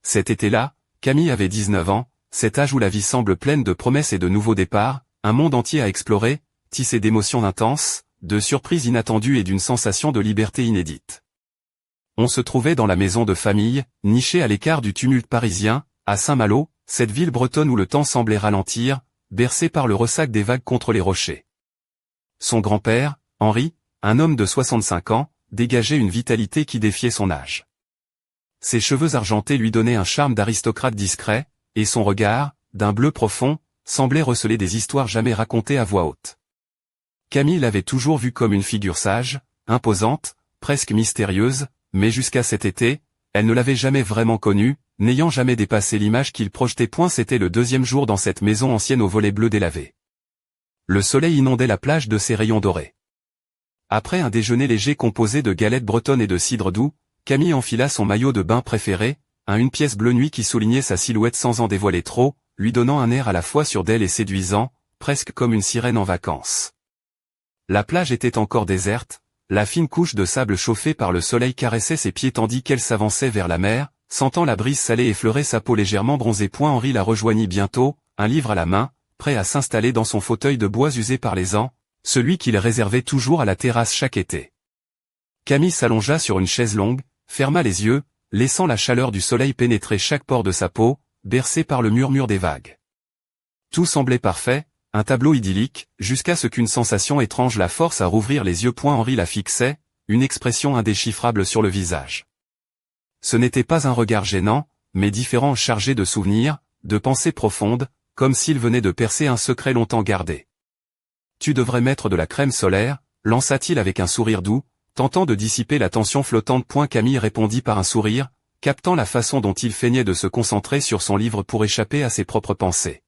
Cet été-là, Camille avait 19 ans, cet âge où la vie semble pleine de promesses et de nouveaux départs, un monde entier à explorer, tissé d'émotions intenses, de surprises inattendues et d'une sensation de liberté inédite. On se trouvait dans la maison de famille, nichée à l'écart du tumulte parisien, à Saint-Malo, cette ville bretonne où le temps semblait ralentir, bercée par le ressac des vagues contre les rochers. Son grand-père, Henri, un homme de 65 ans, dégageait une vitalité qui défiait son âge. Ses cheveux argentés lui donnaient un charme d'aristocrate discret, et son regard, d'un bleu profond, semblait receler des histoires jamais racontées à voix haute. Camille l'avait toujours vu comme une figure sage, imposante, presque mystérieuse, mais jusqu'à cet été, elle ne l'avait jamais vraiment connu, n'ayant jamais dépassé l'image qu'il projetait. C'était le deuxième jour dans cette maison ancienne aux volets bleus délavés. Le soleil inondait la plage de ses rayons dorés. Après un déjeuner léger composé de galettes bretonnes et de cidre doux, Camille enfila son maillot de bain préféré, une pièce bleu nuit qui soulignait sa silhouette sans en dévoiler trop, lui donnant un air à la fois sûr-d'elle et séduisant, presque comme une sirène en vacances. La plage était encore déserte, la fine couche de sable chauffée par le soleil caressait ses pieds tandis qu'elle s'avançait vers la mer, sentant la brise salée effleurer sa peau légèrement bronzée. Henri la rejoignit bientôt, un livre à la main, prêt à s'installer dans son fauteuil de bois usé par les ans, celui qu'il réservait toujours à la terrasse chaque été. Camille s'allongea sur une chaise longue, ferma les yeux, laissant la chaleur du soleil pénétrer chaque pore de sa peau, bercée par le murmure des vagues. Tout semblait parfait, un tableau idyllique, jusqu'à ce qu'une sensation étrange la force à rouvrir les yeux. Henri la fixait, une expression indéchiffrable sur le visage. Ce n'était pas un regard gênant, mais différent, chargé de souvenirs, de pensées profondes, comme s'il venait de percer un secret longtemps gardé. « Tu devrais mettre de la crème solaire », lança-t-il avec un sourire doux, tentant de dissiper la tension flottante. Camille répondit par un sourire, captant la façon dont il feignait de se concentrer sur son livre pour échapper à ses propres pensées.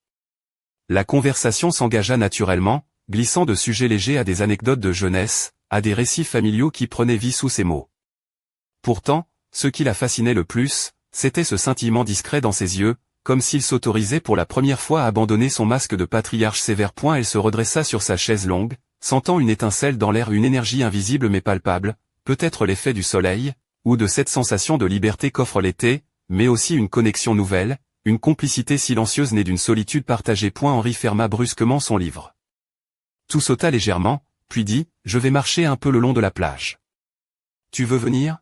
La conversation s'engagea naturellement, glissant de sujets légers à des anecdotes de jeunesse, à des récits familiaux qui prenaient vie sous ses mots. Pourtant, ce qui la fascinait le plus, c'était ce scintillement discret dans ses yeux, comme s'il s'autorisait pour la première fois à abandonner son masque de patriarche sévère. Elle se redressa sur sa chaise longue, sentant une étincelle dans l'air, une énergie invisible mais palpable, peut-être l'effet du soleil, ou de cette sensation de liberté qu'offre l'été, mais aussi une connexion nouvelle, une complicité silencieuse née d'une solitude partagée. Henri ferma brusquement son livre. Tout sauta légèrement, puis dit, « Je vais marcher un peu le long de la plage. Tu veux venir ?»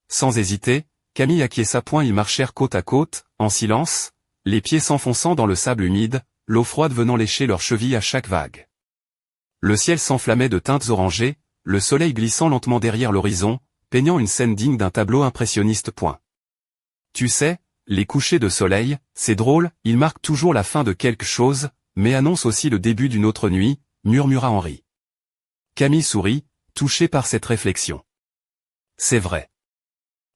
Sans hésiter, Camille acquiesça. Ils marchèrent côte à côte, en silence, les pieds s'enfonçant dans le sable humide, l'eau froide venant lécher leurs chevilles à chaque vague. Le ciel s'enflammait de teintes orangées, le soleil glissant lentement derrière l'horizon, peignant une scène digne d'un tableau impressionniste. Tu sais, les couchers de soleil, c'est drôle, ils marquent toujours la fin de quelque chose, mais annoncent aussi le début d'une autre nuit, murmura Henri. Camille sourit, touchée par cette réflexion. C'est vrai.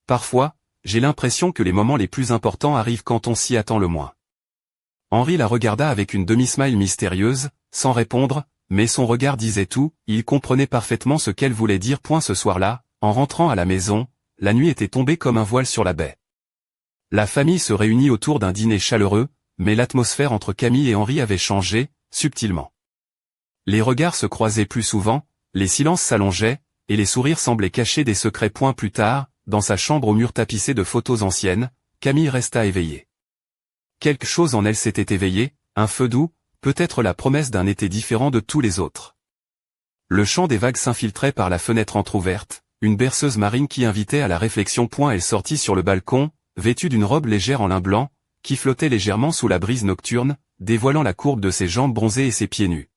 Parfois, j'ai l'impression que les moments les plus importants arrivent quand on s'y attend le moins. Henri la regarda avec une demi-smile mystérieuse, sans répondre, mais son regard disait tout, il comprenait parfaitement ce qu'elle voulait dire. Ce soir-là, en rentrant à la maison, la nuit était tombée comme un voile sur la baie. La famille se réunit autour d'un dîner chaleureux, mais l'atmosphère entre Camille et Henri avait changé, subtilement. Les regards se croisaient plus souvent, les silences s'allongeaient, et les sourires semblaient cacher des secrets. Plus tard, dans sa chambre aux murs tapissés de photos anciennes, Camille resta éveillée. Quelque chose en elle s'était éveillé, un feu doux, peut-être la promesse d'un été différent de tous les autres. Le chant des vagues s'infiltrait par la fenêtre entr'ouverte, une berceuse marine qui invitait à la réflexion. Elle sortit sur le balcon, vêtue d'une robe légère en lin blanc, qui flottait légèrement sous la brise nocturne, dévoilant la courbe de ses jambes bronzées et ses pieds nus.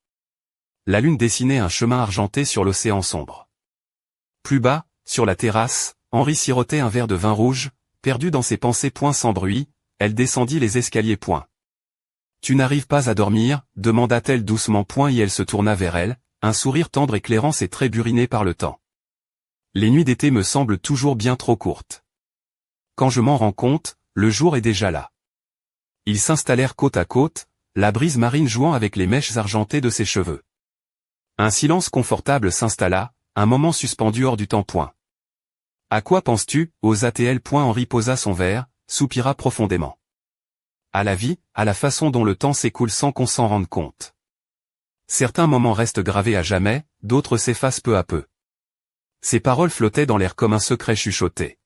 La lune dessinait un chemin argenté sur l'océan sombre. Plus bas, sur la terrasse, Henri sirotait un verre de vin rouge, perdu dans ses pensées. Sans bruit, elle descendit les escaliers. Tu n'arrives pas à dormir, demanda-t-elle doucement. Et elle se tourna vers elle, un sourire tendre éclairant ses traits burinés par le temps. Les nuits d'été me semblent toujours bien trop courtes. Quand je m'en rends compte, le jour est déjà là. Ils s'installèrent côte à côte, la brise marine jouant avec les mèches argentées de ses cheveux. Un silence confortable s'installa, un moment suspendu hors du temps. À quoi penses-tu, osa-t-elle? Henri posa son verre, soupira profondément. À la vie, à la façon dont le temps s'écoule sans qu'on s'en rende compte. Certains moments restent gravés à jamais, d'autres s'effacent peu à peu. Ces paroles flottaient dans l'air comme un secret chuchoté.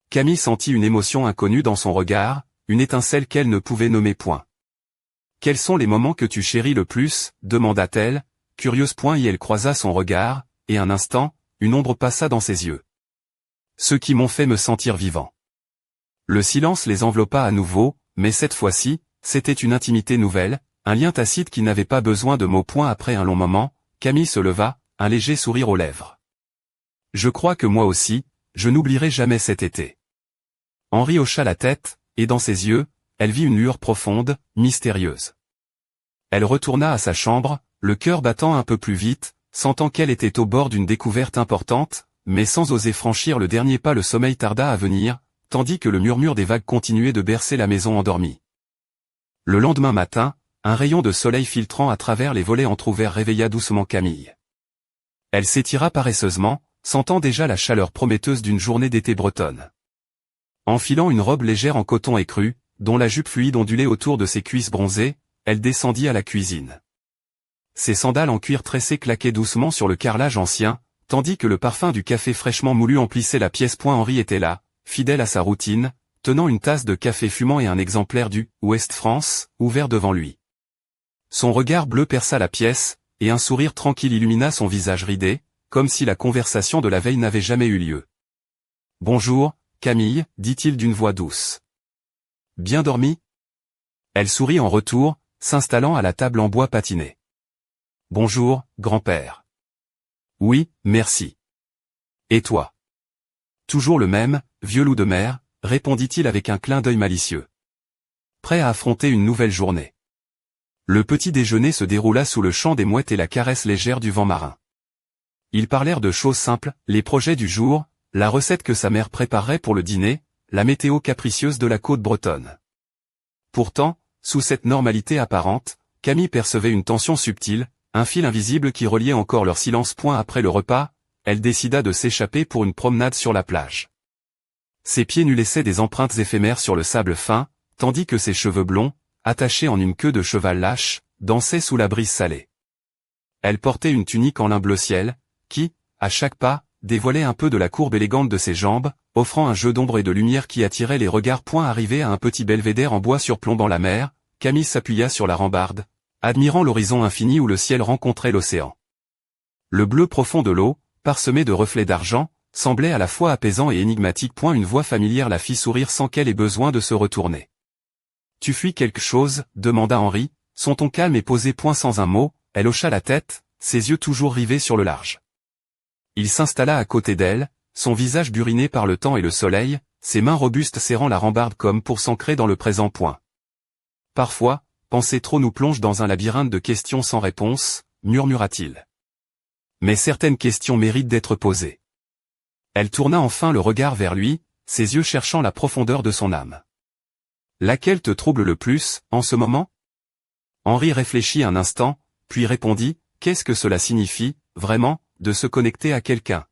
Camille sentit une émotion inconnue dans son regard, une étincelle qu'elle ne pouvait nommer point. « Quels sont les moments que tu chéris le plus ?» demanda-t-elle, curieuse. Et elle croisa son regard, et un instant, une ombre passa dans ses yeux. « Ceux qui m'ont fait me sentir vivant. » Le silence les enveloppa à nouveau, mais cette fois-ci, c'était une intimité nouvelle, un lien tacite qui n'avait pas besoin de mots. Après un long moment, Camille se leva, un léger sourire aux lèvres. « Je crois que moi aussi, je n'oublierai jamais cet été. » Henri hocha la tête, et dans ses yeux, elle vit une lueur profonde, mystérieuse. Elle retourna à sa chambre, le cœur battant un peu plus vite, sentant qu'elle était au bord d'une découverte importante, mais sans oser franchir le dernier pas. Le sommeil tarda à venir, tandis que le murmure des vagues continuait de bercer la maison endormie. Le lendemain matin, un rayon de soleil filtrant à travers les volets entr'ouverts réveilla doucement Camille. Elle s'étira paresseusement, sentant déjà la chaleur prometteuse d'une journée d'été bretonne. Enfilant une robe légère en coton écru, dont la jupe fluide ondulait autour de ses cuisses bronzées, elle descendit à la cuisine. Ses sandales en cuir tressé claquaient doucement sur le carrelage ancien, tandis que le parfum du café fraîchement moulu emplissait la pièce. Henri était là, fidèle à sa routine, tenant une tasse de café fumant et un exemplaire du « Ouest France » ouvert devant lui. Son regard bleu perça la pièce, et un sourire tranquille illumina son visage ridé, comme si la conversation de la veille n'avait jamais eu lieu. « Bonjour, Camille, dit-il d'une voix douce. Bien dormi ? » Elle sourit en retour, s'installant à la table en bois patiné. « Bonjour, grand-père. »« Oui, merci. »« Et toi ?»« Toujours le même, vieux loup de mer, » répondit-il avec un clin d'œil malicieux. Prêt à affronter une nouvelle journée. Le petit déjeuner se déroula sous le chant des mouettes et la caresse légère du vent marin. Ils parlèrent de choses simples, les projets du jour, la recette que sa mère préparerait pour le dîner, la météo capricieuse de la côte bretonne. Pourtant, sous cette normalité apparente, Camille percevait une tension subtile, un fil invisible qui reliait encore leur silence. Après le repas, elle décida de s'échapper pour une promenade sur la plage. Ses pieds nus laissaient des empreintes éphémères sur le sable fin, tandis que ses cheveux blonds, attachés en une queue de cheval lâche, dansaient sous la brise salée. Elle portait une tunique en lin bleu ciel, qui, à chaque pas, dévoilait un peu de la courbe élégante de ses jambes, offrant un jeu d'ombre et de lumière qui attirait les regards. Arrivé à un petit belvédère en bois surplombant la mer, Camille s'appuya sur la rambarde, admirant l'horizon infini où le ciel rencontrait l'océan. Le bleu profond de l'eau, parsemé de reflets d'argent, semblait à la fois apaisant et énigmatique. Une voix familière la fit sourire sans qu'elle ait besoin de se retourner. « Tu fuis quelque chose ?» demanda Henri, son ton calme et posé. Sans un mot, elle hocha la tête, ses yeux toujours rivés sur le large. Il s'installa à côté d'elle, son visage buriné par le temps et le soleil, ses mains robustes serrant la rambarde comme pour s'ancrer dans le présent. Parfois, penser trop nous plonge dans un labyrinthe de questions sans réponse, murmura-t-il. Mais certaines questions méritent d'être posées. Elle tourna enfin le regard vers lui, ses yeux cherchant la profondeur de son âme. « Laquelle te trouble le plus, en ce moment ?» Henri réfléchit un instant, puis répondit, « Qu'est-ce que cela signifie, vraiment, de se connecter à quelqu'un ?»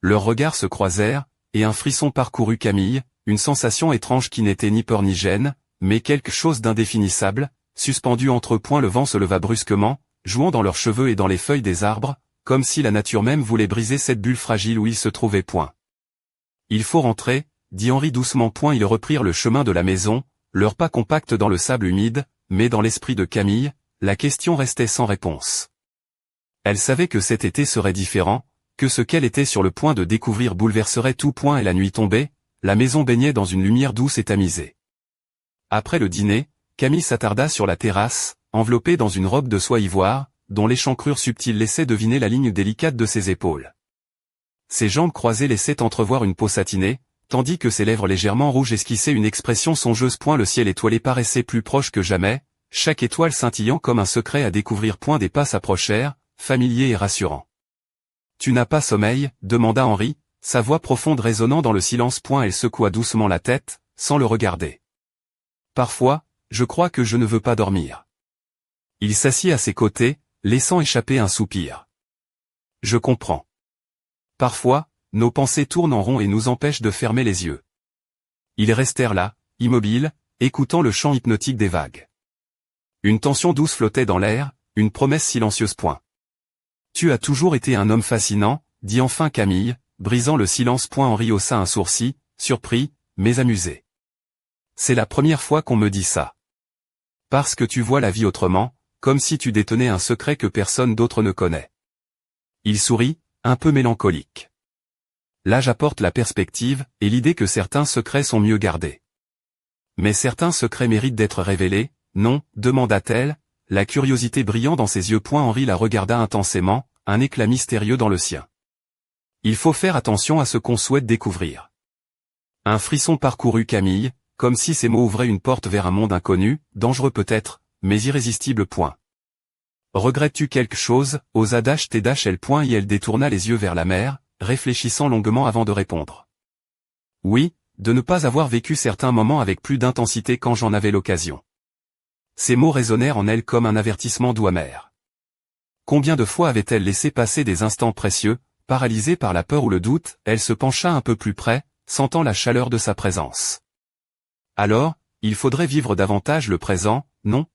Leurs regards se croisèrent, et un frisson parcourut Camille, une sensation étrange qui n'était ni peur ni gêne, mais quelque chose d'indéfinissable, suspendu entre eux. Le vent se leva brusquement, jouant dans leurs cheveux et dans les feuilles des arbres, comme si la nature même voulait briser cette bulle fragile où ils se trouvaient. « Il faut rentrer, » dit Henri doucement. Ils reprirent le chemin de la maison, leurs pas compacts dans le sable humide, mais dans l'esprit de Camille, la question restait sans réponse. Elle savait que cet été serait différent, que ce qu'elle était sur le point de découvrir bouleverserait tout. Et la nuit tombait, la maison baignait dans une lumière douce et tamisée. Après le dîner, Camille s'attarda sur la terrasse, enveloppée dans une robe de soie ivoire, dont l'échancrure subtile laissait deviner la ligne délicate de ses épaules. Ses jambes croisées laissaient entrevoir une peau satinée, tandis que ses lèvres légèrement rouges esquissaient une expression songeuse. Le ciel étoilé paraissait plus proche que jamais, chaque étoile scintillant comme un secret à découvrir. Des pas s'approchèrent, familiers et rassurants. « Tu n'as pas sommeil ?» demanda Henri, sa voix profonde résonnant dans le silence. Elle secoua doucement la tête, sans le regarder. « Parfois, je crois que je ne veux pas dormir. » Il s'assit à ses côtés, laissant échapper un soupir. « Je comprends. Parfois, nos pensées tournent en rond et nous empêchent de fermer les yeux. » Ils restèrent là, immobiles, écoutant le chant hypnotique des vagues. Une tension douce flottait dans l'air, une promesse silencieuse. « Tu as toujours été un homme fascinant, » dit enfin Camille, brisant le silence. Henri haussa un sourcil, surpris, mais amusé. C'est la première fois qu'on me dit ça. Parce que tu vois la vie autrement, comme si tu détenais un secret que personne d'autre ne connaît. Il sourit, un peu mélancolique. L'âge apporte la perspective, et l'idée que certains secrets sont mieux gardés. Mais certains secrets méritent d'être révélés, non, demanda-t-elle, la curiosité brillant dans ses yeux. Henri la regarda intensément, un éclat mystérieux dans le sien. Il faut faire attention à ce qu'on souhaite découvrir. Un frisson parcourut Camille, comme si ces mots ouvraient une porte vers un monde inconnu, dangereux peut-être, mais irrésistible. Regrettes-tu quelque chose, osa -elle. Et elle détourna les yeux vers la mer, réfléchissant longuement avant de répondre. Oui, de ne pas avoir vécu certains moments avec plus d'intensité quand j'en avais l'occasion. Ces mots résonnèrent en elle comme un avertissement doux amer. Combien de fois avait-elle laissé passer des instants précieux, paralysée par la peur ou le doute? Elle se pencha un peu plus près, sentant la chaleur de sa présence. Alors, il faudrait vivre davantage le présent, non?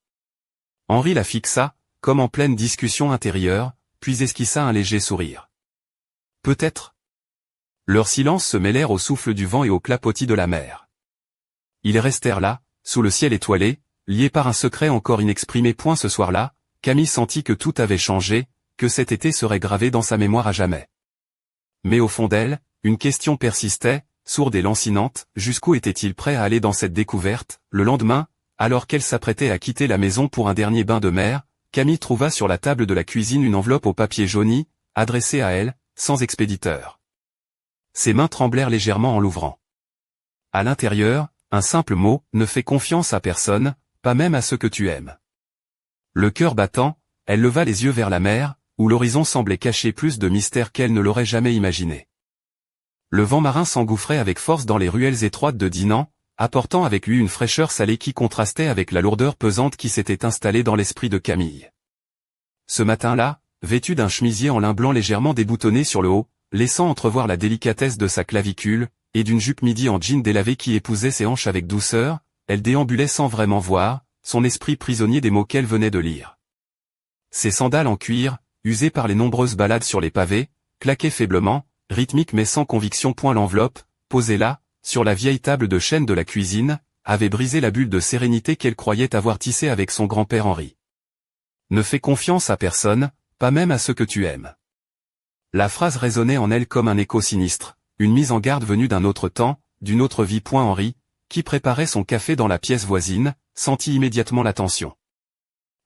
Henri la fixa, comme en pleine discussion intérieure, puis esquissa un léger sourire. Peut-être. Leurs silences se mêlèrent au souffle du vent et au clapotis de la mer. Ils restèrent là, sous le ciel étoilé, liés par un secret encore inexprimé. Ce soir-là, Camille sentit que tout avait changé, que cet été serait gravé dans sa mémoire à jamais. Mais au fond d'elle, une question persistait, sourde et lancinante, jusqu'où était-il prêt à aller dans cette découverte? Le lendemain, alors qu'elle s'apprêtait à quitter la maison pour un dernier bain de mer, Camille trouva sur la table de la cuisine une enveloppe au papier jauni, adressée à elle, sans expéditeur. Ses mains tremblèrent légèrement en l'ouvrant. À l'intérieur, un simple mot, ne fais confiance à personne, pas même à ceux que tu aimes. Le cœur battant, elle leva les yeux vers la mer, où l'horizon semblait cacher plus de mystère qu'elle ne l'aurait jamais imaginé. Le vent marin s'engouffrait avec force dans les ruelles étroites de Dinan, apportant avec lui une fraîcheur salée qui contrastait avec la lourdeur pesante qui s'était installée dans l'esprit de Camille. Ce matin-là, vêtue d'un chemisier en lin blanc légèrement déboutonné sur le haut, laissant entrevoir la délicatesse de sa clavicule, et d'une jupe midi en jean délavé qui épousait ses hanches avec douceur, elle déambulait sans vraiment voir, son esprit prisonnier des mots qu'elle venait de lire. Ses sandales en cuir, usées par les nombreuses balades sur les pavés, claquaient faiblement, rythmiques mais sans conviction. L'enveloppe, posée là, sur la vieille table de chêne de la cuisine, avait brisé la bulle de sérénité qu'elle croyait avoir tissée avec son grand-père Henri. Ne fais confiance à personne, pas même à ceux que tu aimes. La phrase résonnait en elle comme un écho sinistre, une mise en garde venue d'un autre temps, d'une autre vie. Henri, qui préparait son café dans la pièce voisine, sentit immédiatement la tension.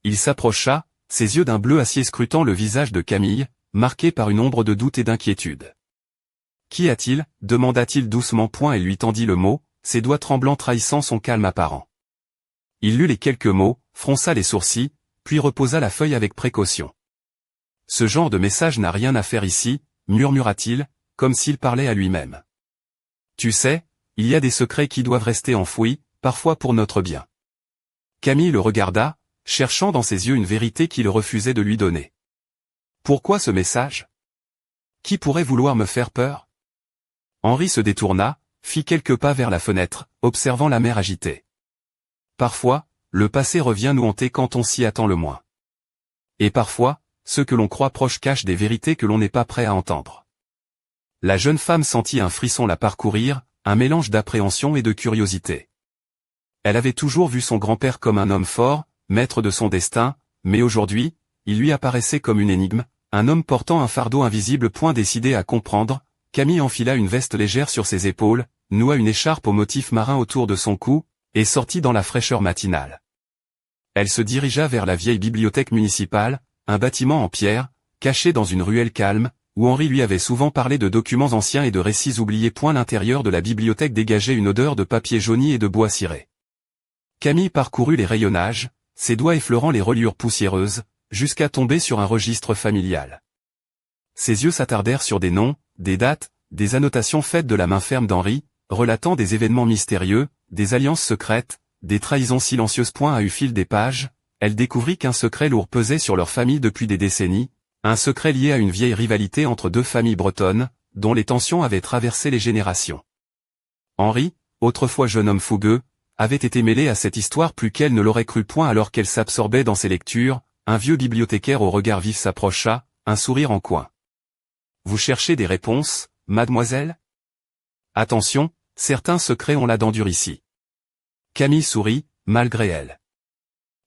Il s'approcha, ses yeux d'un bleu acier scrutant le visage de Camille, marqué par une ombre de doute et d'inquiétude. « Qu'y a-t-il » demanda-t-il doucement. Elle lui tendit le mot, ses doigts tremblants trahissant son calme apparent. Il lut les quelques mots, fronça les sourcils, puis reposa la feuille avec précaution. « Ce genre de message n'a rien à faire ici, murmura-t-il, comme s'il parlait à lui-même. Tu sais, il y a des secrets qui doivent rester enfouis, parfois pour notre bien. Camille le regarda, cherchant dans ses yeux une vérité qu'il refusait de lui donner. Pourquoi ce message? Qui pourrait vouloir me faire peur? Henri se détourna, fit quelques pas vers la fenêtre, observant la mer agitée. Parfois, le passé revient nous hanter quand on s'y attend le moins. Et parfois, ceux que l'on croit proches cachent des vérités que l'on n'est pas prêt à entendre. La jeune femme sentit un frisson la parcourir, un mélange d'appréhension et de curiosité. Elle avait toujours vu son grand-père comme un homme fort, maître de son destin, mais aujourd'hui, il lui apparaissait comme une énigme, un homme portant un fardeau invisible. Décidé à comprendre, Camille enfila une veste légère sur ses épaules, noua une écharpe au motif marin autour de son cou, et sortit dans la fraîcheur matinale. Elle se dirigea vers la vieille bibliothèque municipale, un bâtiment en pierre, caché dans une ruelle calme, où Henri lui avait souvent parlé de documents anciens et de récits oubliés. L'intérieur de la bibliothèque dégageait une odeur de papier jauni et de bois ciré. Camille parcourut les rayonnages, ses doigts effleurant les reliures poussiéreuses, jusqu'à tomber sur un registre familial. Ses yeux s'attardèrent sur des noms, des dates, des annotations faites de la main ferme d'Henri, relatant des événements mystérieux, des alliances secrètes, des trahisons silencieuses. À au fil des pages, elle découvrit qu'un secret lourd pesait sur leur famille depuis des décennies, un secret lié à une vieille rivalité entre deux familles bretonnes, dont les tensions avaient traversé les générations. Henri, autrefois jeune homme fougueux, avait été mêlé à cette histoire plus qu'elle ne l'aurait cru. Alors qu'elle s'absorbait dans ses lectures, un vieux bibliothécaire au regard vif s'approcha, un sourire en coin. « Vous cherchez des réponses, mademoiselle ?» « Attention, certains secrets ont la dent dure ici. Camille sourit, malgré elle.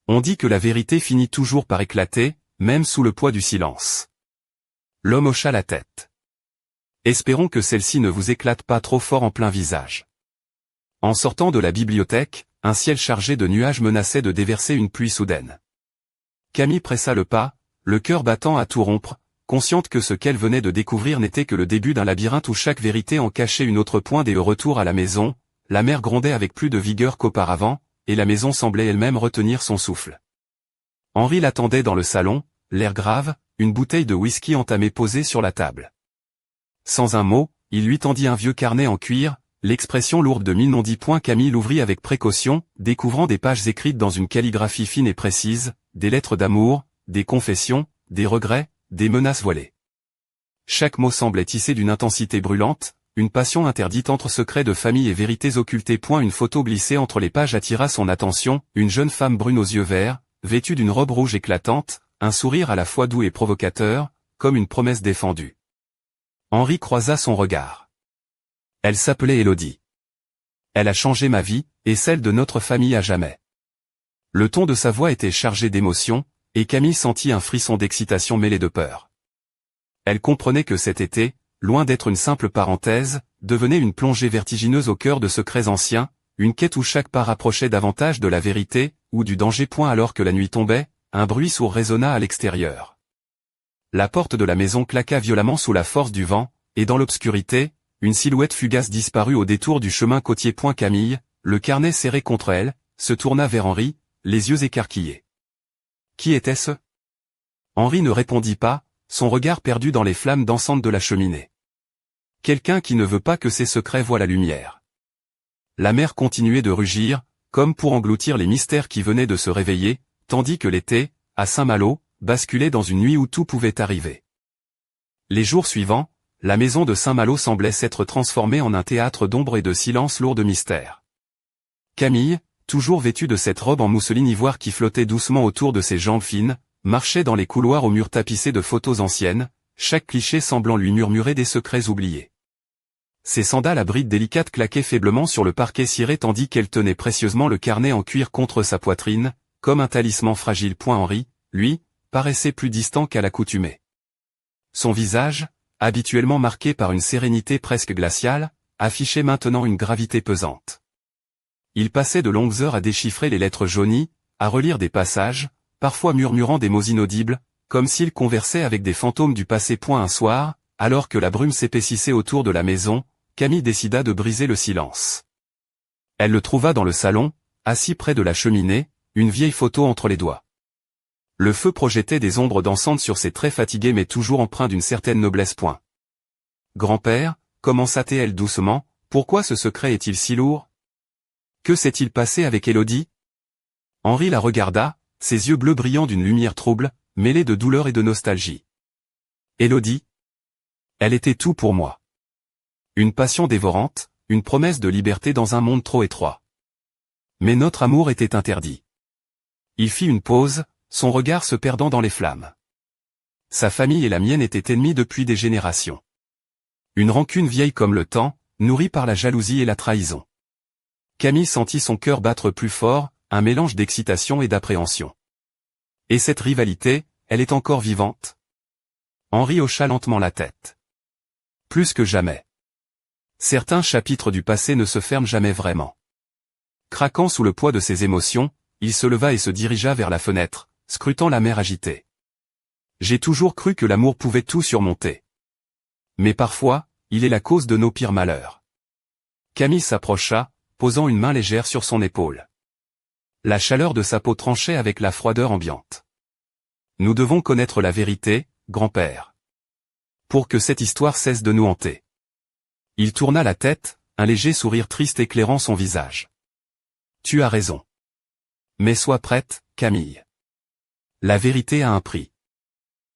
On dit que la vérité finit toujours par éclater, même sous le poids du silence. L'homme hocha la tête. Espérons que celle-ci ne vous éclate pas trop fort en plein visage. En sortant de la bibliothèque, un ciel chargé de nuages menaçait de déverser une pluie soudaine. Camille pressa le pas, le cœur battant à tout rompre, consciente que ce qu'elle venait de découvrir n'était que le début d'un labyrinthe où chaque vérité en cachait une autre pointe et au retour à la maison, la mer grondait avec plus de vigueur qu'auparavant, et la maison semblait elle-même retenir son souffle. Henri l'attendait dans le salon, l'air grave, une bouteille de whisky entamée posée sur la table. Sans un mot, il lui tendit un vieux carnet en cuir, l'expression lourde de mille non-dits points. Camille l'ouvrit avec précaution, découvrant des pages écrites dans une calligraphie fine et précise, des lettres d'amour, des confessions, des regrets, des menaces voilées. Chaque mot semblait tissé d'une intensité brûlante, une passion interdite entre secrets de famille et vérités occultées. Une photo glissée entre les pages attira son attention, une jeune femme brune aux yeux verts, vêtue d'une robe rouge éclatante, un sourire à la fois doux et provocateur, comme une promesse défendue. Henri croisa son regard. Elle s'appelait Élodie. Elle a changé ma vie, et celle de notre famille à jamais. Le ton de sa voix était chargé d'émotion, et Camille sentit un frisson d'excitation mêlé de peur. Elle comprenait que cet été, loin d'être une simple parenthèse, devenait une plongée vertigineuse au cœur de secrets anciens, une quête où chaque pas rapprochait davantage de la vérité, ou du danger. Alors que la nuit tombait, un bruit sourd résonna à l'extérieur. La porte de la maison claqua violemment sous la force du vent, et dans l'obscurité, une silhouette fugace disparut au détour du chemin côtier. Camille, le carnet serré contre elle, se tourna vers Henri, les yeux écarquillés. Qui était-ce? Henri ne répondit pas, son regard perdu dans les flammes dansantes de la cheminée. Quelqu'un qui ne veut pas que ses secrets voient la lumière. La mer continuait de rugir, comme pour engloutir les mystères qui venaient de se réveiller, tandis que l'été, à Saint-Malo, basculait dans une nuit où tout pouvait arriver. Les jours suivants, la maison de Saint-Malo semblait s'être transformée en un théâtre d'ombre et de silence lourd de mystère. Camille, toujours vêtue de cette robe en mousseline ivoire qui flottait doucement autour de ses jambes fines, marchait dans les couloirs aux murs tapissés de photos anciennes, chaque cliché semblant lui murmurer des secrets oubliés. Ses sandales à brides délicates claquaient faiblement sur le parquet ciré tandis qu'elle tenait précieusement le carnet en cuir contre sa poitrine, comme un talisman fragile. Henri, lui, paraissait plus distant qu'à l'accoutumée. Son visage, habituellement marqué par une sérénité presque glaciale, affichait maintenant une gravité pesante. Il passait de longues heures à déchiffrer les lettres jaunies, à relire des passages, parfois murmurant des mots inaudibles, comme s'il conversait avec des fantômes du passé. Un soir, alors que la brume s'épaississait autour de la maison, Camille décida de briser le silence. Elle le trouva dans le salon, assis près de la cheminée, une vieille photo entre les doigts. Le feu projetait des ombres dansantes sur ses traits fatigués mais toujours empreints d'une certaine noblesse. Grand-père, commença-t-elle doucement, pourquoi ce secret est-il si lourd? Que s'est-il passé avec Élodie? Henri la regarda, ses yeux bleus brillant d'une lumière trouble, mêlée de douleur et de nostalgie. Élodie? Elle était tout pour moi. Une passion dévorante, une promesse de liberté dans un monde trop étroit. Mais notre amour était interdit. Il fit une pause, son regard se perdant dans les flammes. Sa famille et la mienne étaient ennemies depuis des générations. Une rancune vieille comme le temps, nourrie par la jalousie et la trahison. Camille sentit son cœur battre plus fort, un mélange d'excitation et d'appréhension. Et cette rivalité, elle est encore vivante? Henri hocha lentement la tête. Plus que jamais. Certains chapitres du passé ne se ferment jamais vraiment. Craquant sous le poids de ses émotions, il se leva et se dirigea vers la fenêtre, scrutant la mer agitée. J'ai toujours cru que l'amour pouvait tout surmonter. Mais parfois, il est la cause de nos pires malheurs. Camille s'approcha, posant une main légère sur son épaule. La chaleur de sa peau tranchait avec la froideur ambiante. Nous devons connaître la vérité, grand-père. Pour que cette histoire cesse de nous hanter. Il tourna la tête, un léger sourire triste éclairant son visage. Tu as raison. Mais sois prête, Camille. La vérité a un prix.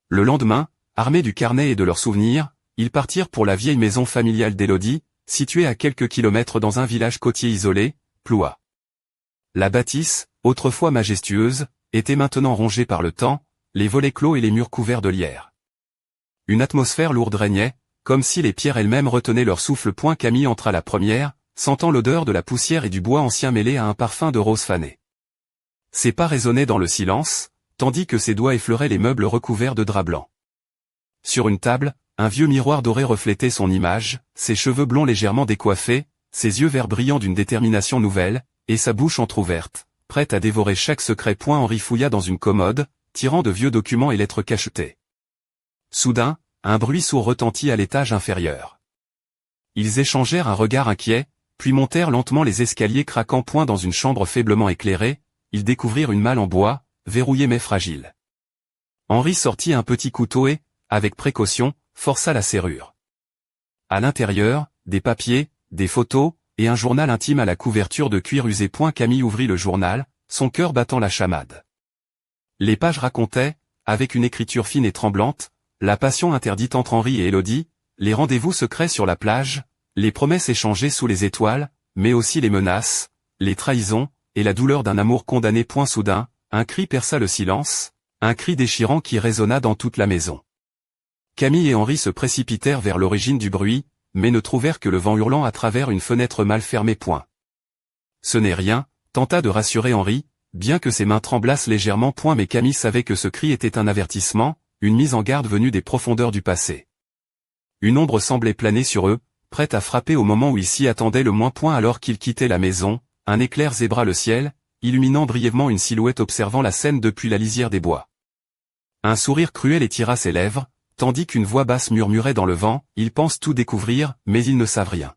Le lendemain, armés du carnet et de leurs souvenirs, ils partirent pour la vieille maison familiale d'Élodie, située à quelques kilomètres dans un village côtier isolé, Ploua. La bâtisse, autrefois majestueuse, était maintenant rongée par le temps, les volets clos et les murs couverts de lierre. Une atmosphère lourde régnait, comme si les pierres elles-mêmes retenaient leur souffle. Camille entra la première, sentant l'odeur de la poussière et du bois ancien mêlé à un parfum de rose fané. Ses pas résonnaient dans le silence, tandis que ses doigts effleuraient les meubles recouverts de drap blanc. Sur une table, un vieux miroir doré reflétait son image, ses cheveux blonds légèrement décoiffés, ses yeux verts brillants d'une détermination nouvelle, et sa bouche entr'ouverte, prête à dévorer chaque secret. Henri fouilla dans une commode, tirant de vieux documents et lettres cachetées. Soudain, un bruit sourd retentit à l'étage inférieur. Ils échangèrent un regard inquiet, puis montèrent lentement les escaliers craquant. Dans une chambre faiblement éclairée, ils découvrirent une malle en bois, verrouillée mais fragile. Henri sortit un petit couteau et, avec précaution, força la serrure. À l'intérieur, des papiers, des photos, et un journal intime à la couverture de cuir usé. Camille ouvrit le journal, son cœur battant la chamade. Les pages racontaient, avec une écriture fine et tremblante, la passion interdite entre Henri et Élodie, les rendez-vous secrets sur la plage, les promesses échangées sous les étoiles, mais aussi les menaces, les trahisons, et la douleur d'un amour condamné. Soudain, un cri perça le silence, un cri déchirant qui résonna dans toute la maison. Camille et Henri se précipitèrent vers l'origine du bruit, mais ne trouvèrent que le vent hurlant à travers une fenêtre mal fermée. Ce n'est rien, tenta de rassurer Henri, bien que ses mains tremblassent légèrement. Mais Camille savait que ce cri était un avertissement, une mise en garde venue des profondeurs du passé. Une ombre semblait planer sur eux, prête à frapper au moment où ils s'y attendaient le moins. Alors qu'ils quittaient la maison, un éclair zébra le ciel, illuminant brièvement une silhouette observant la scène depuis la lisière des bois. Un sourire cruel étira ses lèvres, tandis qu'une voix basse murmurait dans le vent, « Ils pensent tout découvrir, mais ils ne savent rien. »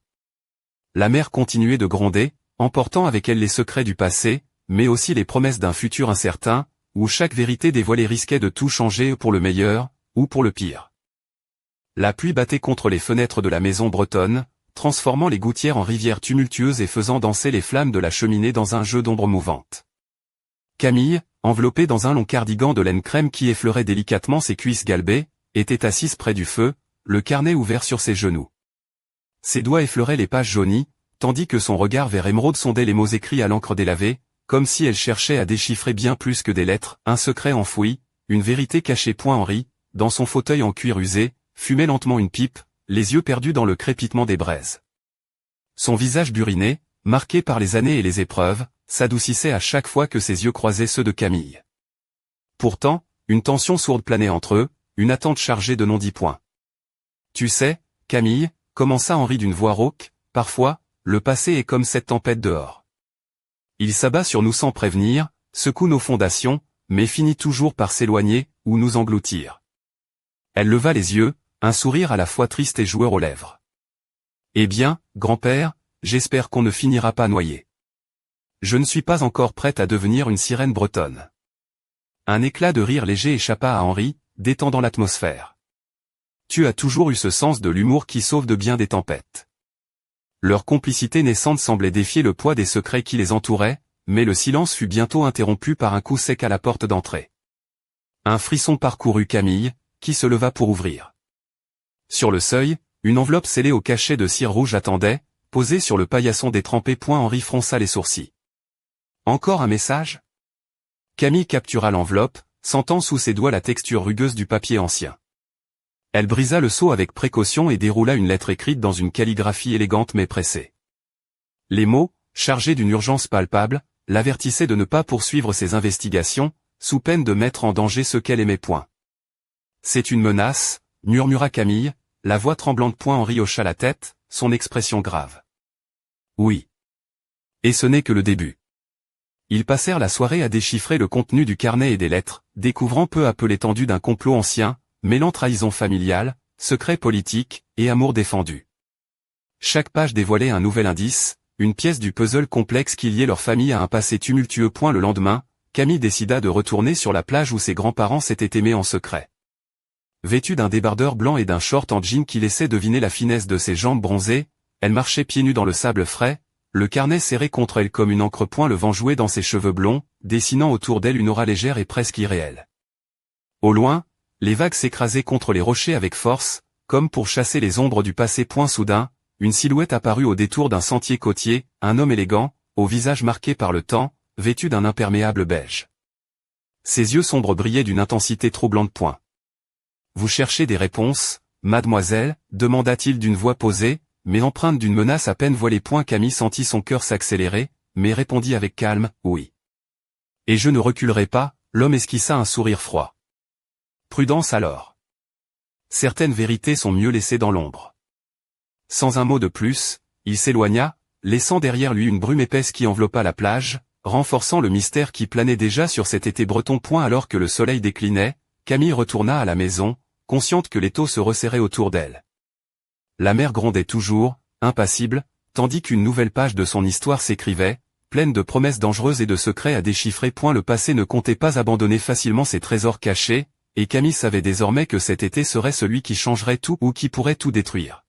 La mer continuait de gronder, emportant avec elle les secrets du passé, mais aussi les promesses d'un futur incertain, où chaque vérité dévoilée risquait de tout changer pour le meilleur, ou pour le pire. La pluie battait contre les fenêtres de la maison bretonne, transformant les gouttières en rivières tumultueuses et faisant danser les flammes de la cheminée dans un jeu d'ombres mouvantes. Camille, enveloppée dans un long cardigan de laine crème qui effleurait délicatement ses cuisses galbées, était assise près du feu, le carnet ouvert sur ses genoux. Ses doigts effleuraient les pages jaunies, tandis que son regard vert émeraude sondait les mots écrits à l'encre délavée, comme si elle cherchait à déchiffrer bien plus que des lettres, un secret enfoui, une vérité cachée. Henri, dans son fauteuil en cuir usé, fumait lentement une pipe, les yeux perdus dans le crépitement des braises. Son visage buriné, marqué par les années et les épreuves, s'adoucissait à chaque fois que ses yeux croisaient ceux de Camille. Pourtant, une tension sourde planait entre eux, une attente chargée de non-dits points. « Tu sais, Camille, » commença Henri d'une voix rauque, « parfois, le passé est comme cette tempête dehors. Il s'abat sur nous sans prévenir, secoue nos fondations, mais finit toujours par s'éloigner, ou nous engloutir. » Elle leva les yeux, un sourire à la fois triste et joueur aux lèvres. « Eh bien, grand-père, j'espère qu'on ne finira pas noyé. Je ne suis pas encore prête à devenir une sirène bretonne. » Un éclat de rire léger échappa à Henri, détendant l'atmosphère. « Tu as toujours eu ce sens de l'humour qui sauve de bien des tempêtes. » Leur complicité naissante semblait défier le poids des secrets qui les entouraient, mais le silence fut bientôt interrompu par un coup sec à la porte d'entrée. Un frisson parcourut Camille, qui se leva pour ouvrir. Sur le seuil, une enveloppe scellée au cachet de cire rouge attendait, posée sur le paillasson détrempé. Henri fronça les sourcils. « Encore un message ?» Camille captura l'enveloppe, sentant sous ses doigts la texture rugueuse du papier ancien. Elle brisa le sceau avec précaution et déroula une lettre écrite dans une calligraphie élégante mais pressée. Les mots, chargés d'une urgence palpable, l'avertissaient de ne pas poursuivre ses investigations, sous peine de mettre en danger ceux qu'elle aimait. « C'est une menace, » murmura Camille, la voix tremblante. Henri hocha la tête, son expression grave. « Oui. Et ce n'est que le début. » Ils passèrent la soirée à déchiffrer le contenu du carnet et des lettres, découvrant peu à peu l'étendue d'un complot ancien, mêlant trahison familiale, secret politique, et amour défendu. Chaque page dévoilait un nouvel indice, une pièce du puzzle complexe qui liait leur famille à un passé tumultueux. Le lendemain, Camille décida de retourner sur la plage où ses grands-parents s'étaient aimés en secret. Vêtue d'un débardeur blanc et d'un short en jean qui laissait deviner la finesse de ses jambes bronzées, elle marchait pieds nus dans le sable frais, le carnet serré contre elle comme une encre. Le vent jouait dans ses cheveux blonds, dessinant autour d'elle une aura légère et presque irréelle. Au loin, les vagues s'écrasaient contre les rochers avec force, comme pour chasser les ombres du passé. Soudain, une silhouette apparut au détour d'un sentier côtier, un homme élégant, au visage marqué par le temps, vêtu d'un imperméable beige. Ses yeux sombres brillaient d'une intensité troublante. « Vous cherchez des réponses, mademoiselle ?» demanda-t-il d'une voix posée, mais empreinte d'une menace à peine voilée. Camille sentit son cœur s'accélérer, mais répondit avec calme, oui. Et je ne reculerai pas, l'homme esquissa un sourire froid. Prudence alors. Certaines vérités sont mieux laissées dans l'ombre. Sans un mot de plus, il s'éloigna, laissant derrière lui une brume épaisse qui enveloppa la plage, renforçant le mystère qui planait déjà sur cet été breton. Alors que le soleil déclinait, Camille retourna à la maison, consciente que l'étau se resserrait autour d'elle. La mer grondait toujours, impassible, tandis qu'une nouvelle page de son histoire s'écrivait, pleine de promesses dangereuses et de secrets à déchiffrer. Le passé ne comptait pas abandonner facilement ses trésors cachés, et Camille savait désormais que cet été serait celui qui changerait tout ou qui pourrait tout détruire.